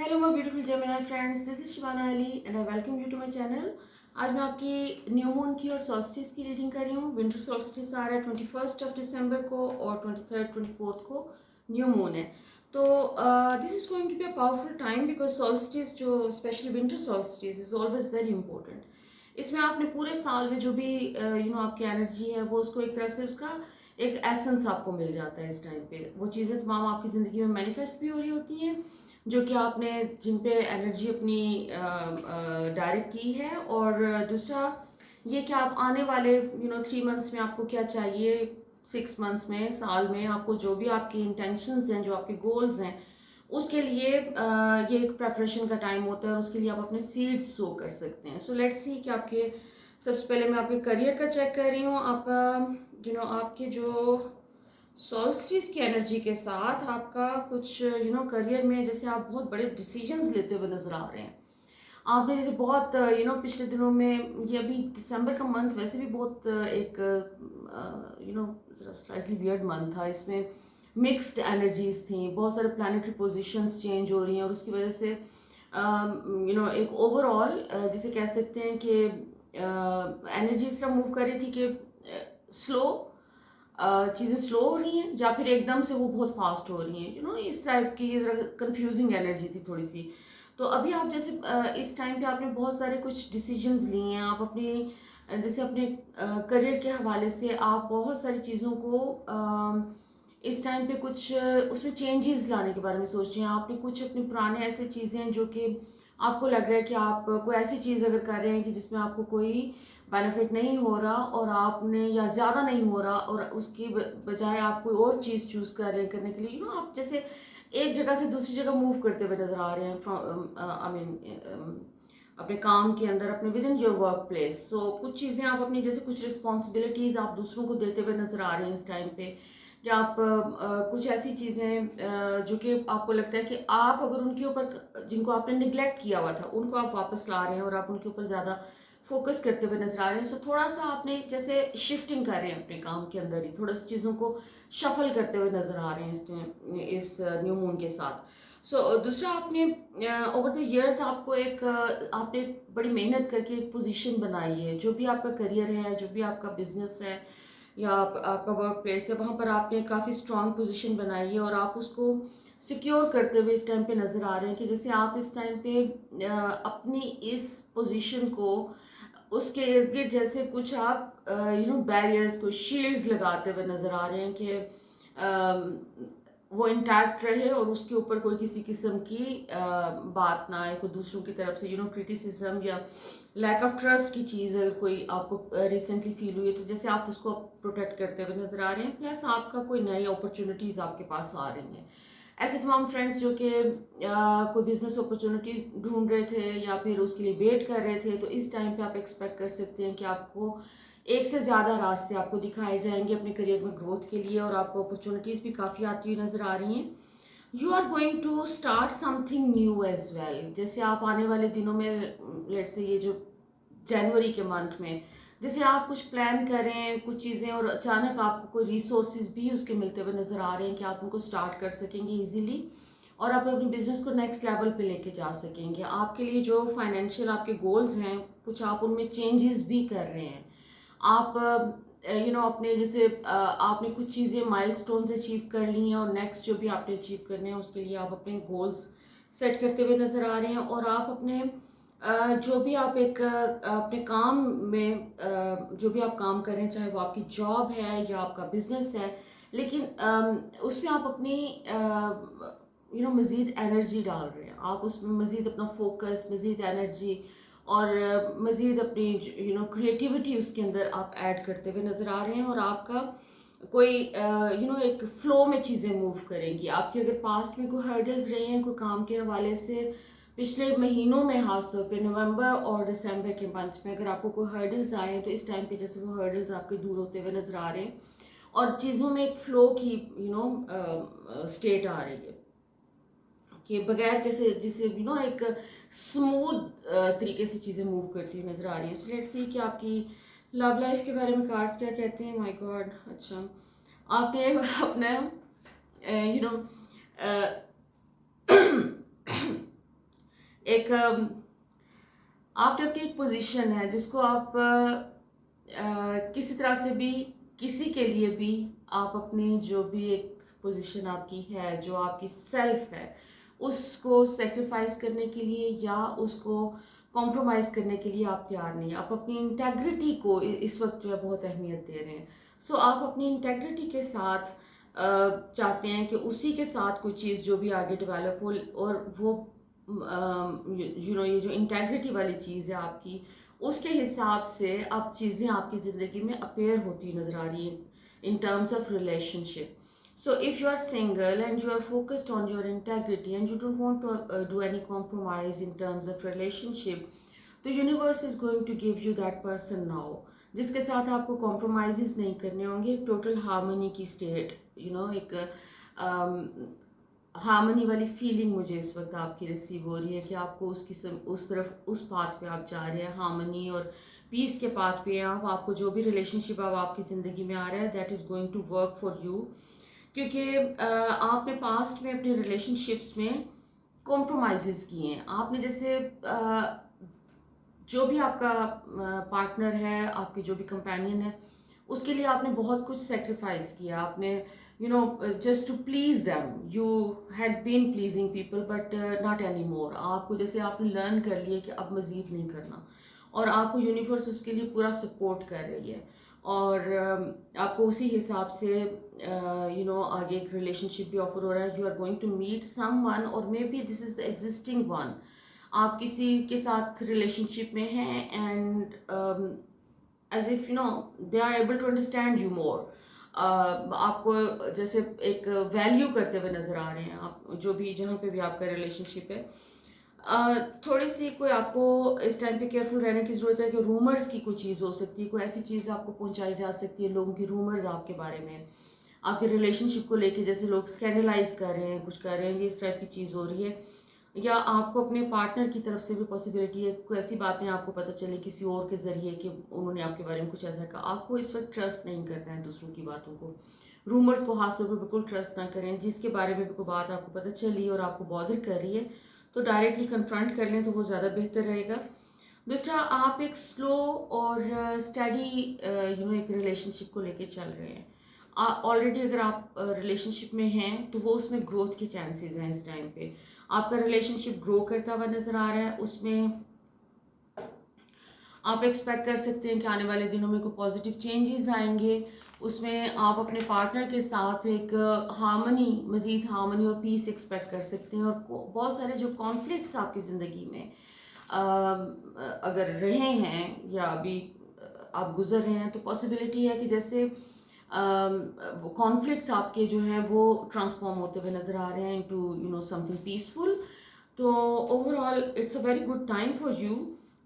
Hello my beautiful Gemini friends, this is Shivana Ali and I welcome you to my channel. आज मैं आपकी new moon की और solstice की रीडिंग कर रही हूँ। विंटर सॉल्स्टिस आ रहा है 21 दिसंबर को और 23rd 24th को न्यू मून है। तो this is going to be a powerful time because solstice जो specially winter solstice is always very important. इसमें आपने पूरे साल में जो भी आपकी एनर्जी है वो उसको एक तरह से उसका एक एसेंस आपको मिल जाता है। इस टाइम पे वो चीज़ें तमाम आपकी ज़िंदगी में मैनिफेस्ट भी हो रही होती हैं जो कि आपने जिन पे एनर्जी अपनी डायरेक्ट की है। और दूसरा ये कि आप आने वाले 3 मंथ्स में आपको क्या चाहिए, 6 मंथ्स में, साल में आपको जो भी आपकी इंटेंशंस हैं, जो आपके गोल्स हैं, उसके लिए ये एक प्रेपरेशन का टाइम होता है और उसके लिए आप अपने सीड्स सो कर सकते हैं। सो लेट्स सी कि आपके सबसे पहले मैं आपके करियर का चेक कर रही हूँ। आपका आपके जो सॉल्स्टिस की एनर्जी के साथ आपका कुछ करियर में जैसे आप बहुत बड़े डिसीजंस लेते हुए नजर आ रहे हैं। आपने जैसे बहुत पिछले दिनों में, ये अभी दिसंबर का मंथ वैसे भी बहुत एक जरा स्लाइटली वियर्ड मंथ था। इसमें मिक्स्ड एनर्जीज थी, बहुत सारे प्लानिटरी पोजीशंस चेंज हो रही हैं और उसकी वजह से एक ओवरऑल जिसे कह सकते हैं कि एनर्जी इस तरह मूव कर रही थी कि स्लो चीज़ें स्लो हो रही हैं या फिर एकदम से वो बहुत फास्ट हो रही हैं। इस टाइप की कंफ्यूजिंग एनर्जी थी थोड़ी सी। तो अभी आप जैसे इस टाइम पे आपने बहुत सारे कुछ डिसीजंस लिए हैं। आप अपनी जैसे अपने करियर के हवाले से आप बहुत सारी चीज़ों को इस टाइम पे कुछ उसमें चेंजेस लाने के बारे में सोच रहे हैं। आपने कुछ अपने पुराने ऐसे चीज़ें जो कि आपको लग रहा है कि आप कोई ऐसी चीज़ अगर कर रहे हैं कि जिसमें आपको कोई बेनिफिट नहीं हो रहा और आपने या ज़्यादा नहीं हो रहा और उसकी बजाय आप कोई और चीज़ चूज़ कर रहे हैं करने के लिए, आप जैसे एक जगह से दूसरी जगह मूव करते हुए नजर आ रहे हैं फ्रॉम आई मीन अपने काम के अंदर, अपने within your work place. So कुछ चीज़ें आप अपनी जैसे कुछ रिस्पॉन्सिबिलिटीज़ आप दूसरों को देते हुए नजर आ रहे हैं इस टाइम पे। या आप कुछ ऐसी चीज़ें जो कि आपको लगता है कि आप अगर उनके ऊपर, जिनको आपने निगलेक्ट किया हुआ था, उनको आप वापस ला रहे हैं और आप उनके ऊपर ज़्यादा फोकस करते हुए नजर आ रहे हैं। सो थोड़ा सा आपने जैसे शिफ्टिंग कर रहे हैं अपने काम के अंदर ही, थोड़ा सी चीज़ों को शफल करते हुए नजर आ रहे हैं इस न्यू मून के साथ। दूसरा, आपने ओवर द इयर्स आपको आपने एक बड़ी मेहनत करके एक पोजीशन बनाई है। जो भी आपका करियर है, जो भी आपका बिजनेस है या आपका वर्क प्लेस है, वहाँ पर आपने काफ़ी स्ट्रांग पोजीशन बनाई है और आप उसको सिक्योर करते हुए इस टाइम पे नज़र आ रहे हैं कि जैसे आप इस टाइम पे अपनी इस पोजीशन को उसके इर्द गिर्द जैसे कुछ आप बैरियर्स को शील्ड्स लगाते हुए नजर आ रहे हैं कि वो इंटैक्ट रहे और उसके ऊपर कोई किसी किस्म की बात ना आए, कोई दूसरों की तरफ से क्रिटिसिज्म या लैक ऑफ ट्रस्ट की चीज़ अगर कोई आपको रिसेंटली फील हुई है तो जैसे आप उसको प्रोटेक्ट करते हुए नजर आ रहे हैं। प्लस आपका कोई नई अपॉर्चुनिटीज़ आपके पास आ रही हैं। ऐसे तमाम फ्रेंड्स जो कि कोई बिजनेस अपॉर्चुनिटीज ढूंढ रहे थे या फिर उसके लिए वेट कर रहे थे, तो इस टाइम पे आप एक्सपेक्ट कर सकते हैं कि आपको एक से ज़्यादा रास्ते आपको दिखाए जाएंगे अपने करियर में ग्रोथ के लिए और आपको अपॉर्चुनिटीज़ भी काफ़ी आती हुई नज़र आ रही हैं। You are going to start something new as well. जैसे आप आने वाले दिनों में, लेट से ये जो जनवरी के मंथ में, जैसे आप कुछ प्लान कर रहे हैं कुछ चीज़ें और अचानक आपको कोई रिसोर्सेज भी उसके मिलते हुए नज़र आ रहे हैं कि आप उनको स्टार्ट कर सकेंगे इजीली और आप अपने बिजनेस को नेक्स्ट लेवल पे लेके जा सकेंगे। आपके लिए जो फाइनेंशियल आपके गोल्स हैं, कुछ आप उनमें चेंजेस भी कर रहे हैं। आप अपने जैसे आपने कुछ चीज़ें माइलस्टोन्स अचीव कर ली हैं और नेक्स्ट जो भी आपने अचीव करने हैं उसके लिए आप अपने गोल्स सेट करते हुए नज़र आ रहे हैं। और आप अपने जो भी आप अपने काम में जो भी आप काम कर रहे हैं, चाहे वो आपकी जॉब है या आपका बिजनेस है, लेकिन उसमें आप अपनी मज़ीद एनर्जी डाल रहे हैं। आप उसमें मज़ीद अपना फोकस, मज़ीद एनर्जी और मज़ीद अपनी क्रिएटिविटी उसके अंदर आप ऐड करते हुए नज़र आ रहे हैं और आपका कोई एक फ्लो में चीज़ें मूव करेंगी। आपके अगर पास्ट में कोई हर्डल्स रहे हैं कोई काम के हवाले से, पिछले महीनों में खासतौर पे नवंबर और दिसंबर के मंथ में अगर आपको कोई हर्डल्स आए हैं तो इस टाइम पे जैसे वो हर्डल्स आपके दूर होते हुए नज़र आ रहे हैं और चीज़ों में एक फ्लो की स्टेट आ रही है कि बगैर कैसे जिससे एक स्मूथ तरीके से चीज़ें मूव करती हुई नज़र आ रही हैं। सो लेट्स सी कि आपकी लव लाइफ के बारे में कार्ड्स क्या कहते हैं। माय गॉड, अच्छा आपने अपना यू नो एक आपने अपनी एक पोजीशन है जिसको आप किसी तरह से भी, किसी के लिए भी, आप अपनी जो भी एक पोजीशन आपकी है, जो आपकी सेल्फ है, उसको सेक्रीफाइस करने के लिए या उसको कॉम्प्रोमाइज़ करने के लिए आप तैयार नहीं। आप अपनी इंटेग्रिटी को इस वक्त जो है बहुत अहमियत दे रहे हैं। सो आप अपनी इंटेग्रिटी के साथ चाहते हैं कि उसी के साथ कोई चीज़ जो भी आगे डेवलप हो, और वो ये जो इंटेग्रिटी वाली चीज़ है आपकी, उसके हिसाब से अब चीज़ें आपकी ज़िंदगी में अपेयर होती नज़र आ रही हैं in terms of relationship. So if you are single and you are focused on your integrity and you don't want to do any compromise in terms of relationship, the universe is going to give you that person now, जिसके साथ आपको compromise नहीं करने होंगे. एक total harmony की state, एक harmony वाली फीलिंग मुझे इस वक्त आपकी रिसीव हो रही है कि आपको उस किस्म, उस तरफ, उस पाथ पे आप जा रहे हैं, हार्मनी और पीस के पाथ पे हैं आप. आपको जो भी रिलेशनशिप अब आपकी ज़िंदगी में आ रहा है, that is going to work for you. क्योंकि आपने पास्ट में अपने रिलेशनशिप्स में कॉम्प्रोमाइज़ किए हैं. आपने जैसे जो भी आपका पार्टनर है, आपके जो भी कंपेनियन है, उसके लिए आपने बहुत कुछ सेक्रीफाइस किया. आपने just to please them, you had been pleasing people but not any more. आपको जैसे आपने लर्न कर लिया कि अब मज़ीद नहीं करना, और आपको यूनिवर्स उसके लिए पूरा सपोर्ट कर रही है. और आपको उसी हिसाब से आगे एक रिलेशनशिप भी ऑफर हो रहा है. You are going to meet someone, और maybe this is the existing one. आप किसी के साथ रिलेशनशिप में हैं and as if they are able to understand you more. आपको जैसे एक वैल्यू करते हुए नज़र आ रहे हैं. आप जो भी, जहाँ पे भी आपका रिलेशनशिप है, थोड़ी सी कोई आपको इस टाइम पे केयरफुल रहने की ज़रूरत है कि रूमर्स की कोई चीज़ हो सकती है, कोई ऐसी चीज़ आपको पहुंचाई जा सकती है, लोगों की रूमर्स आपके बारे में, आपके रिलेशनशिप को लेके, जैसे लोग स्कैंडलाइज कर रहे हैं, कुछ कर रहे हैं, ये इस टाइप की चीज़ हो रही है. या आपको अपने पार्टनर की तरफ से भी पॉसिबिलिटी है कोई ऐसी बातें आपको पता चले किसी और के ज़रिए कि उन्होंने आपके बारे में कुछ ऐसा कहा. आपको इस वक्त ट्रस्ट नहीं करना है दूसरों की बातों को. रूमर्स को खास तौर पर बिल्कुल ट्रस्ट ना करें. जिसके बारे में भी कोई बात आपको पता चली और आपको बॉदर कर रही है, तो डायरेक्टली कन्फ्रंट कर लें तो वो ज़्यादा बेहतर रहेगा. दूसरा, आप एक स्लो और स्टडी एक रिलेशनशिप को लेके चल रहे हैं. ऑलरेडी अगर आप रिलेशनशिप में हैं तो वो उसमें ग्रोथ के चांसेस हैं. इस टाइम पे आपका रिलेशनशिप ग्रो करता हुआ नज़र आ रहा है. उसमें आप एक्सपेक्ट कर सकते हैं कि आने वाले दिनों में कोई पॉजिटिव चेंजेस आएंगे. उसमें आप अपने पार्टनर के साथ एक हार्मनी, मज़ीद हार्मनी और पीस एक्सपेक्ट कर सकते हैं. और बहुत सारे जो कॉन्फ्लिक्ट्स आपकी ज़िंदगी में अगर रहे हैं या अभी आप गुजर रहे हैं, तो पॉसिबिलिटी है कि जैसे कॉन्फ्लिक्ट्स आपके जो हैं वो ट्रांसफॉर्म होते हुए नज़र आ रहे हैं इनटू समथिंग पीसफुल. तो overall it's a very good time for you.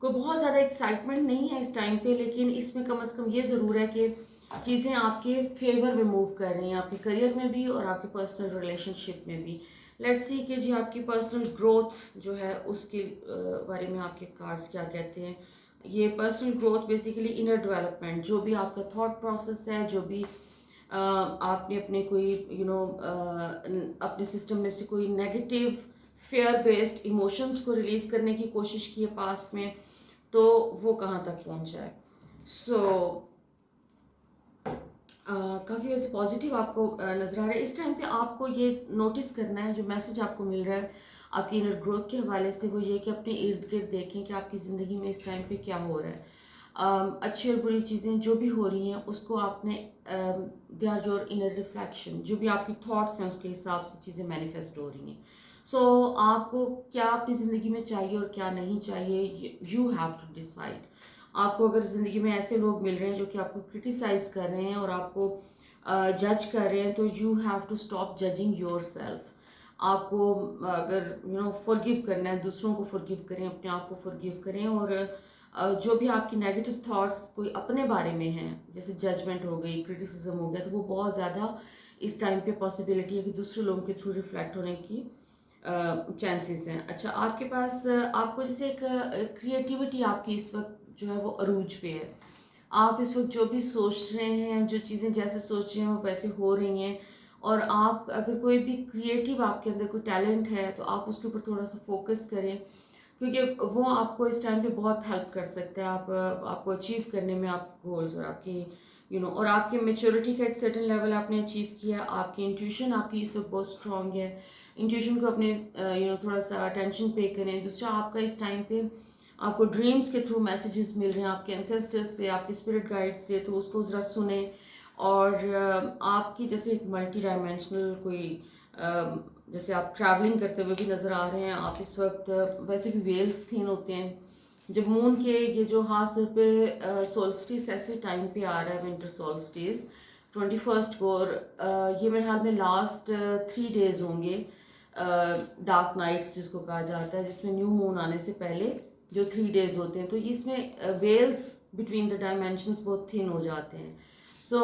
कोई बहुत ज़्यादा एक्साइटमेंट नहीं है इस टाइम पे, लेकिन इसमें कम से कम ये ज़रूर है कि चीज़ें आपके फेवर में मूव कर रही हैं, आपके करियर में भी और आपके पर्सनल रिलेशनशिप में भी. लेट्स सी कि जी आपकी पर्सनल ग्रोथ जो है उसके बारे में आपके कार्ड्स क्या कहते हैं. ये personal growth basically inner development, जो भी आपका थॉट प्रोसेस है, जो भी आपने अपने कोई अपने सिस्टम में से कोई नेगेटिव फेयर बेस्ड इमोशंस को रिलीज़ करने की कोशिश की है पास्ट में, तो वो कहाँ तक पहुँचा है. सो काफ़ी वैसे पॉजिटिव आपको नज़र आ रहा है. इस टाइम पे आपको ये नोटिस करना है, जो मैसेज आपको मिल रहा है आपकी इनर ग्रोथ के हवाले से, वो ये कि अपने इर्द गिर्द देखें कि आपकी ज़िंदगी में इस टाइम पे क्या हो रहा है. अच्छी और बुरी चीज़ें जो भी हो रही हैं उसको आपने, they are your inner reflection, जो भी आपकी थॉट्स हैं उसके हिसाब से चीज़ें मैनिफेस्ट हो रही हैं. सो आपको क्या अपनी ज़िंदगी में चाहिए और क्या नहीं चाहिए, यू हैव टू डिसाइड. आपको अगर ज़िंदगी में ऐसे लोग मिल रहे हैं जो कि आपको क्रिटिसाइज़ कर रहे हैं और आपको जज कर रहे हैं, तो you have to stop judging yourself. आपको अगर फॉरगिव करना है, दूसरों को फॉरगिव करें, अपने आप को फॉरगिव करें. और जो भी आपकी नेगेटिव थॉट्स कोई अपने बारे में हैं, जैसे जजमेंट हो गई, क्रिटिसिज्म हो गया, तो वो बहुत ज़्यादा इस टाइम पे पॉसिबिलिटी है कि दूसरे लोगों के थ्रू रिफ्लेक्ट होने की चांसेस हैं. अच्छा, आपके पास आपको जैसे एक क्रिएटिविटी आपकी इस वक्त जो है वो अरूज पे है. आप इस वक्त जो भी सोच रहे हैं, जो चीज़ें जैसे सोच रहे हैं वो वैसे हो रही हैं. और आप अगर कोई भी क्रिएटिव आपके अंदर कोई टैलेंट है तो आप उसके ऊपर थोड़ा सा फोकस करें. क्योंकि वो आपको इस टाइम पे बहुत हेल्प कर सकते हैं, आपको अचीव करने में, आप गोल्स और आपकी और आपकी मेच्योरिटी का एक सर्टेन लेवल आपने अचीव किया, आपकी इंट्यूशन आपकी इस वक्त बहुत स्ट्रांग है। इंट्यूशन को अपने थोड़ा सा अटेंशन पे करें। दूसरा, आपका इस टाइम पे आपको ड्रीम्स के थ्रू मैसेजेस मिल रहे हैं आपके एंसेस्टर्स से, आपके स्पिरिट गाइड से, तो उसको ज़रा सुने। और आपकी जैसे एक मल्टी डायमेंशनल कोई जैसे आप ट्रैवलिंग करते हुए भी नज़र आ रहे हैं आप इस वक्त। वैसे भी वेल्स थीन होते हैं जब मून के ये जो खास तौर पे सोल्स्टिस ऐसे टाइम पे आ रहा है, विंटर सोल्स्टिस 21 को, और ये मेरे ख्याल में लास्ट 3 डेज होंगे डार्क नाइट्स जिसको कहा जाता है, जिसमें न्यू मून आने से पहले जो 3 डेज होते हैं, तो इसमें वेल्स बिटवीन द डायमेंशंस बहुत थिन हो जाते हैं। सो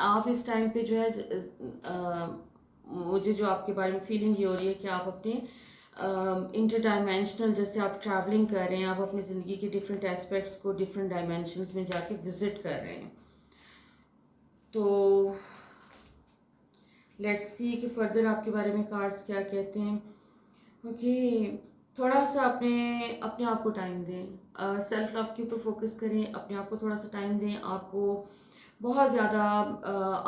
आप इस टाइम पे जो है मुझे जो आपके बारे में फीलिंग ये हो रही है कि आप अपने इंटर डायमेंशनल, जैसे आप ट्रैवलिंग कर रहे हैं, आप अपनी ज़िंदगी के डिफरेंट एस्पेक्ट्स को डिफरेंट डायमेंशंस में जाके विजिट कर रहे हैं। तो लेट्स सी कि फर्दर आपके बारे में कार्ड्स क्या कहते हैं। ओके, थोड़ा सा अपने अपने आप को टाइम दें, सेल्फ लव के ऊपर फोकस करें, अपने आप को थोड़ा सा टाइम दें। आपको बहुत ज़्यादा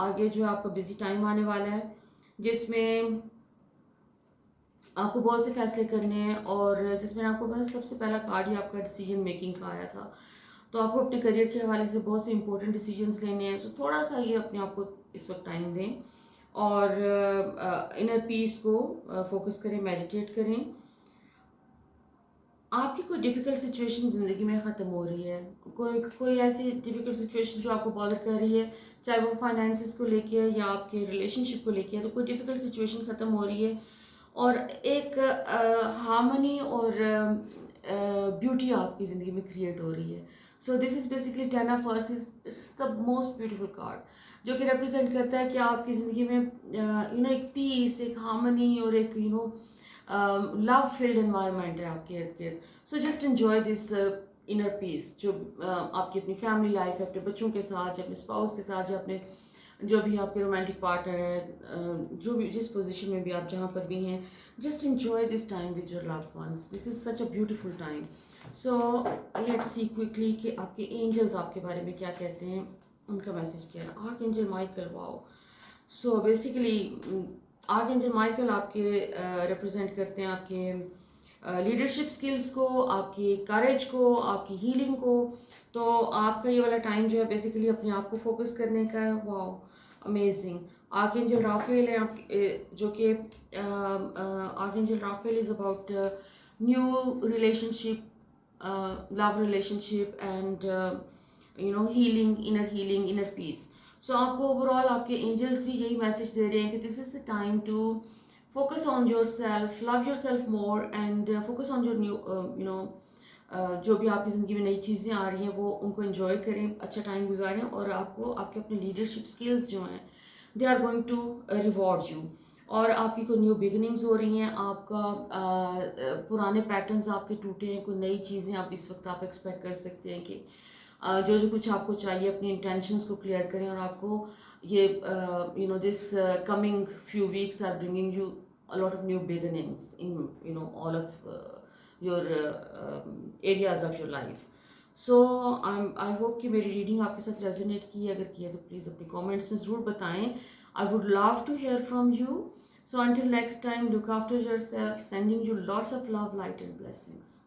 आगे जो है आपका बिजी टाइम आने वाला है, जिसमें आपको बहुत से फैसले करने हैं, और जिसमें आपको बस सबसे पहला कार्ड ही आपका डिसीजन मेकिंग का आया था। तो आपको अपने करियर के हवाले से बहुत से इंपॉर्टेंट डिसीजंस लेने हैं। सो थोड़ा सा ये अपने आप को इस वक्त टाइम दें, और इनर पीस को फोकस करें, मेडिटेट करें। आपकी कोई डिफ़िकल्ट सिचुएशन ज़िंदगी में ख़त्म हो रही है, कोई कोई ऐसी डिफ़िकल्ट सिचुएशन जो आपको बॉदर कर रही है, चाहे वो फाइनेंसिस को लेके है या आपके रिलेशनशिप को लेके है, तो कोई डिफ़िकल्ट सिचुएशन ख़त्म हो रही है, और एक हार्मनी और ब्यूटी आपकी ज़िंदगी में क्रिएट हो रही है। So this is basically 10 of earth is the most beautiful card, जो कि रिप्रेजेंट करता है कि आपकी ज़िंदगी में एक पीस, एक हार्मनी और एक लव फिल्ड एनवायरनमेंट है आपके इर्द गिर्द। So just enjoy this inner peace, जो आपकी अपनी फैमिली लाइफ है, अपने बच्चों के साथ, या अपने स्पाउस के साथ, या अपने जो भी आपके रोमांटिक पार्टनर है, जो भी जिस पोजीशन में भी आप जहाँ पर भी हैं, just enjoy this time with your loved ones. This is such a beautiful time. So let's see quickly कि आपके एंजल्स आपके बारे में क्या कहते हैं, उनका मैसेज क्या है। Archangel Michael, wow. So basically archangel Michael आपके रिप्रेजेंट करते हैं आपके लीडरशिप स्किल्स को, आपकी करेज को, आपकी हीलिंग को। तो आपका ये वाला टाइम जो है बेसिकली अपने आप को फोकस करने का है। Wow, amazing. आर्कएंजल राफेल है आपके, जो कि archangel Raphael is about new relationship, love relationship, and healing, inner peace. So आपको ओवरऑल आपके एंजल्स भी यही मैसेज दे रहे हैं कि this is the time to focus on yourself, love yourself more, and focus on your new जो भी आपकी ज़िंदगी में नई चीज़ें आ रही हैं वो उनको एंजॉय करें, अच्छा टाइम गुजारें, और आपको आपके अपने लीडरशिप स्किल्स जो हैं they are going to reward you. और आपकी कोई न्यू बिगिनिंग्स हो रही हैं, आपका पुराने पैटर्न्स आपके टूटे हैं, कोई नई चीज़ें आप इस वक्त आप एक्सपेक्ट कर सकते हैं कि जो जो कुछ आपको चाहिए, अपनी इंटेंशंस को क्लियर करें, और आपको ये this coming few weeks are bringing you a lot of new beginnings in all of your areas of your life. So I hope कि मेरी रीडिंग आपके साथ रेजोनेट की है। अगर की है तो प्लीज़ अपने कमेंट्स में ज़रूर बताएं। I would love to hear from you. So until next time, look after yourself, sending you lots of love, light and blessings.